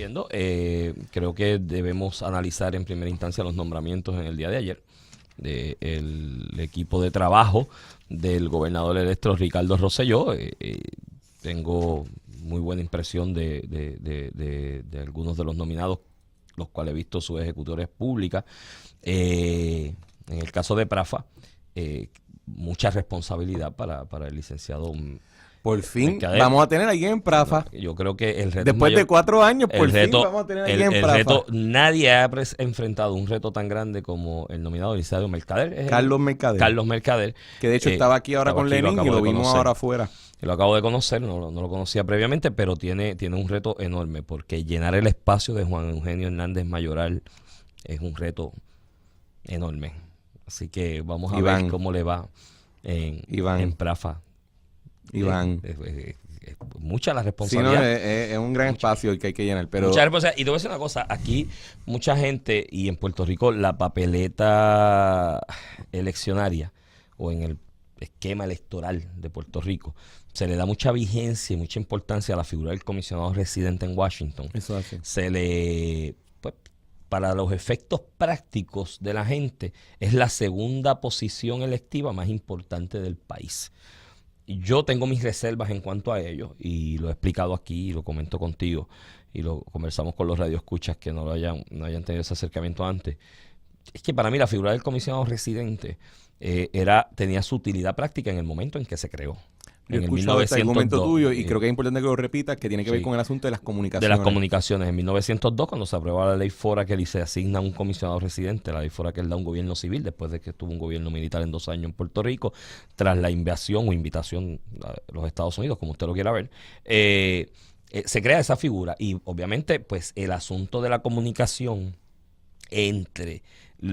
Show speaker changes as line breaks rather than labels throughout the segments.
entiendo. Creo que debemos analizar en primera instancia los nombramientos en el día de ayer del equipo de trabajo del gobernador electo Ricardo Rosselló. Tengo muy buena impresión de algunos de los nominados, los cuales he visto sus ejecutores públicas. En el caso de Prafa, mucha responsabilidad para el licenciado
Por fin
Mercader.
vamos a tener a alguien en Prafa.
No, yo creo que el reto
Después
mayor,
de 4 años, por fin
reto,
vamos a tener a alguien en Prafa.
reto, nadie ha enfrentado un reto tan grande como el nominado Eliseo Mercader.
Carlos Mercader.
Carlos Mercader.
Que de hecho estaba aquí ahora con Lenin y lo vimos ahora afuera.
Lo acabo de conocer, no lo conocía previamente, pero tiene un reto enorme, porque llenar el espacio de Juan Eugenio Hernández Mayoral es un reto enorme. Así que vamos a ver cómo le va en Prafa.
Iván.
Mucha la responsabilidad.
Sí, es un gran espacio el que hay que llenar. Pero...
Mucha responsabilidad. Y te voy a decir una cosa, aquí mucha gente, y en Puerto Rico la papeleta eleccionaria o en el esquema electoral de Puerto Rico se le da mucha vigencia y mucha importancia a la figura del comisionado residente en Washington.
Eso hace.
Se le, pues, para los efectos prácticos de la gente, es la segunda posición electiva más importante del país. Yo tengo mis reservas en cuanto a ello, y lo he explicado aquí, y lo comento contigo, y lo conversamos con los radioescuchas que no hayan tenido ese acercamiento antes. Es que para mí la figura del comisionado residente tenía su utilidad práctica en el momento en que se creó.
Yo he escuchado este argumento tuyo y creo que es importante que lo repitas, que tiene que ver con el asunto de las comunicaciones.
De las comunicaciones. En 1902, cuando se aprueba la ley FORA, que se asigna un comisionado residente, la ley FORA que él da un gobierno civil, después de que estuvo un gobierno militar en 2 años en Puerto Rico, tras la invasión o invitación a los Estados Unidos, como usted lo quiera ver, se crea esa figura. Y obviamente, pues el asunto de la comunicación entre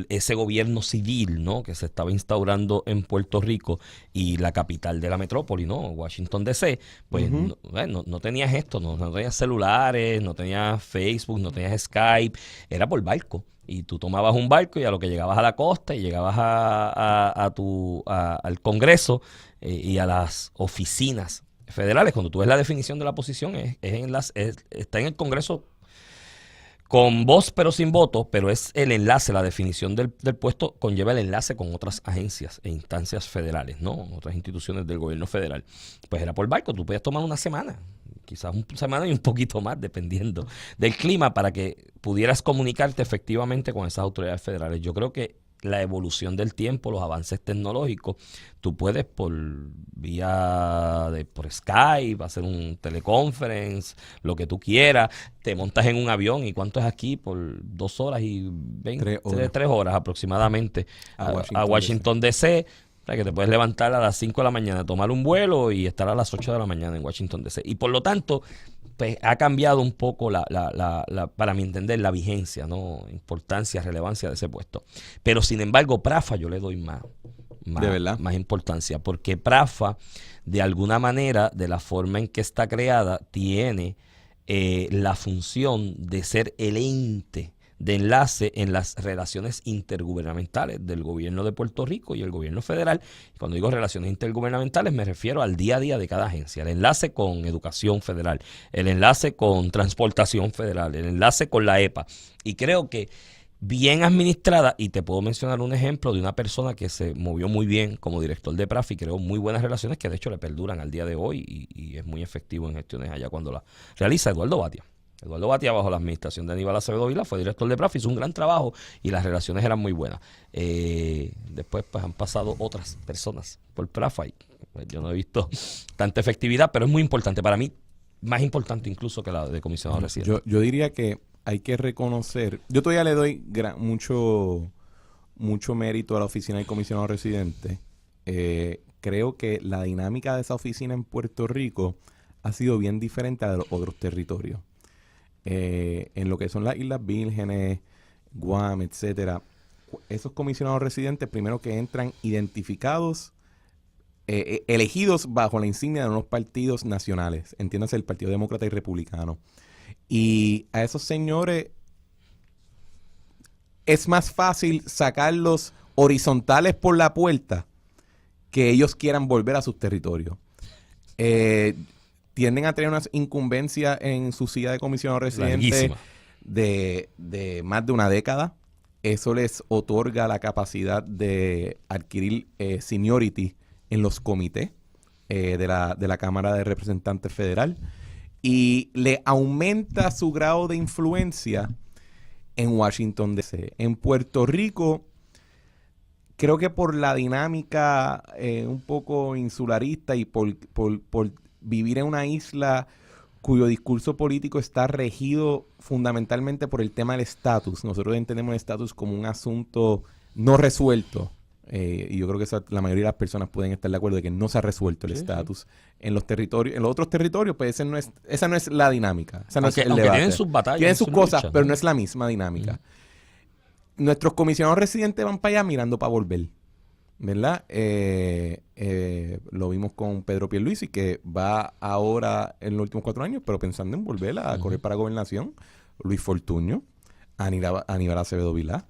ese gobierno civil, ¿no?, que se estaba instaurando en Puerto Rico y la capital de la metrópoli, ¿no?, Washington D.C., pues no tenías esto, no tenías celulares, no tenías Facebook, no tenías Skype, era por barco. Y tú tomabas un barco y a lo que llegabas a la costa y llegabas al Congreso y a las oficinas federales. Cuando tú ves la definición de la posición, está en el Congreso con voz pero sin voto, pero es el enlace, la definición del puesto conlleva el enlace con otras agencias e instancias federales, ¿no? Otras instituciones del gobierno federal. Pues era por barco, tú podías tomar una semana, quizás una semana y un poquito más, dependiendo del clima, para que pudieras comunicarte efectivamente con esas autoridades federales. Yo creo que la evolución del tiempo, los avances tecnológicos, tú puedes por Skype, hacer un teleconference, lo que tú quieras, te montas en un avión, y ¿cuánto es aquí? Por 2 horas y 20, 3 horas aproximadamente a Washington D.C., que te puedes levantar a las 5 de la mañana, tomar un vuelo y estar a las 8 de la mañana en Washington D.C. Y por lo tanto, pues ha cambiado un poco para mi entender, la vigencia, ¿no?, importancia, relevancia de ese puesto. Pero sin embargo, Prafa yo le doy más importancia, porque Prafa, de alguna manera, de la forma en que está creada, tiene la función de ser el ente de enlace en las relaciones intergubernamentales del gobierno de Puerto Rico y el gobierno federal. Cuando digo relaciones intergubernamentales me refiero al día a día de cada agencia, el enlace con educación federal, el enlace con transportación federal, el enlace con la EPA. Y creo que bien administrada, y te puedo mencionar un ejemplo de una persona que se movió muy bien como director de Prafa y creó muy buenas relaciones que de hecho le perduran al día de hoy, y es muy efectivo en gestiones allá cuando la realiza, Eduardo Batia. Eduardo Batia, bajo la administración de Aníbal Acevedo Vilá, fue director de Prafa, hizo un gran trabajo y las relaciones eran muy buenas. Después pues han pasado otras personas por Prafa y pues, yo no he visto tanta efectividad, pero es muy importante. Para mí, más importante incluso que la de comisionado residente.
Yo diría que hay que reconocer, yo todavía le doy mucho mérito a la oficina del comisionado residente. Creo que la dinámica de esa oficina en Puerto Rico ha sido bien diferente a de los otros territorios. En lo que son las Islas Vírgenes, Guam, etcétera, esos comisionados residentes, primero que entran identificados, elegidos bajo la insignia de unos partidos nacionales, entiéndase el Partido Demócrata y Republicano. Y a esos señores es más fácil sacarlos horizontales por la puerta que ellos quieran volver a sus territorios. tienden a tener una incumbencia en su silla de comisionado residente de más de una década. Eso les otorga la capacidad de adquirir seniority en los comités de la Cámara de Representantes Federal y le aumenta su grado de influencia en Washington, D.C. En Puerto Rico, creo que por la dinámica un poco insularista y por vivir en una isla cuyo discurso político está regido fundamentalmente por el tema del estatus. Nosotros entendemos el estatus como un asunto no resuelto. Y yo creo que la mayoría de las personas pueden estar de acuerdo de que no se ha resuelto el estatus en los territorios, en los otros territorios, pues esa no es la dinámica. Esa no es el debate.
Tienen sus batallas.
Tienen sus cosas, luchas, pero no es la misma dinámica. Nuestros comisionados residentes van para allá mirando para volver, ¿verdad? Lo vimos con Pedro Pierluisi, que va ahora en los últimos 4 años, pero pensando en volver a correr para gobernación. Luis Fortuño, Aníbal Acevedo Vilá.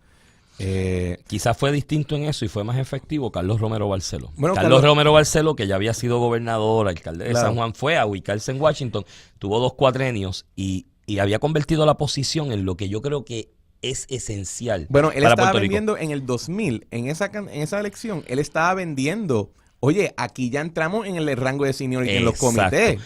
Quizás fue distinto en eso y fue más efectivo Carlos Romero Barceló. Bueno, Carlos Romero Barceló, que ya había sido gobernador, alcalde de San Juan, fue a ubicarse en Washington, tuvo 2 cuatrienios y había convertido la posición en lo que yo creo que es esencial.
Bueno, él estaba vendiendo en el 2000, en esa elección, él estaba vendiendo, oye, aquí ya entramos en el rango de seniority en los comités.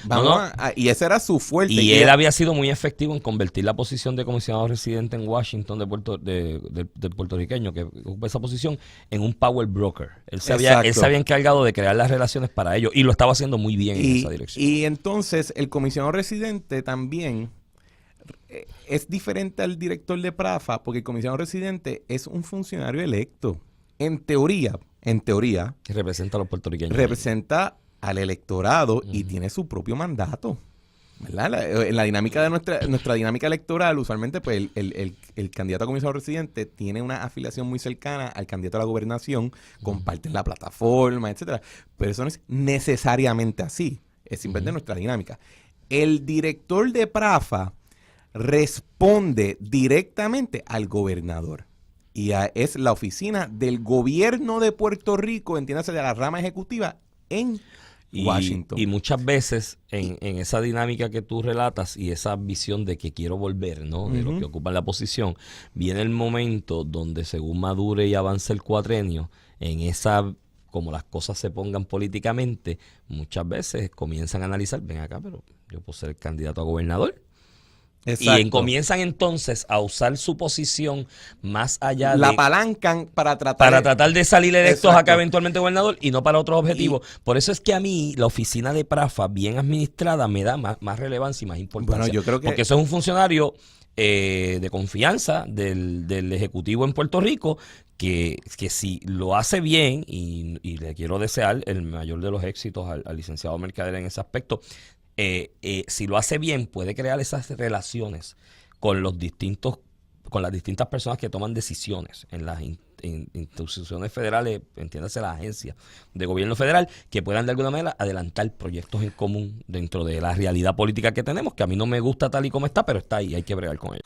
Y ese era su fuerte.
Y él había sido muy efectivo en convertir la posición de comisionado residente en Washington de puertorriqueño que ocupa esa posición en un power broker. Él se había encargado de crear las relaciones para ello y lo estaba haciendo muy bien en esa dirección.
Y entonces el comisionado residente también es diferente al director de Prafa porque el comisionado residente es un funcionario electo. En teoría,
que representa a los puertorriqueños.
Representa al electorado y tiene su propio mandato, ¿verdad? En la dinámica de nuestra dinámica electoral, usualmente pues el candidato a comisionado residente tiene una afiliación muy cercana al candidato a la gobernación, comparten la plataforma, etcétera. Pero eso no es necesariamente así. Es simplemente nuestra dinámica. El director de Prafa responde directamente al gobernador. Y es la oficina del gobierno de Puerto Rico, entiéndase, de la rama ejecutiva en Washington.
Y muchas veces en esa dinámica que tú relatas y esa visión de que quiero volver, ¿no? De los que ocupan la posición, viene el momento donde según madure y avance el cuatrenio, como las cosas se pongan políticamente, muchas veces comienzan a analizar, ven acá, pero yo puedo ser el candidato a gobernador. Exacto. Y comienzan entonces a usar su posición más allá
la apalancan para tratar
de salir electos acá eventualmente gobernador y no para otros objetivos. Por eso es que a mí la oficina de Prafa bien administrada me da más relevancia y más importancia.
Bueno, yo creo que...
Porque eso es un funcionario de confianza del Ejecutivo en Puerto Rico que si lo hace bien y le quiero desear el mayor de los éxitos al licenciado Mercader en ese aspecto, si lo hace bien, puede crear esas relaciones con las distintas personas que toman decisiones en las instituciones federales, entiéndase las agencias de gobierno federal, que puedan de alguna manera adelantar proyectos en común dentro de la realidad política que tenemos, que a mí no me gusta tal y como está, pero está ahí, hay que bregar con ello.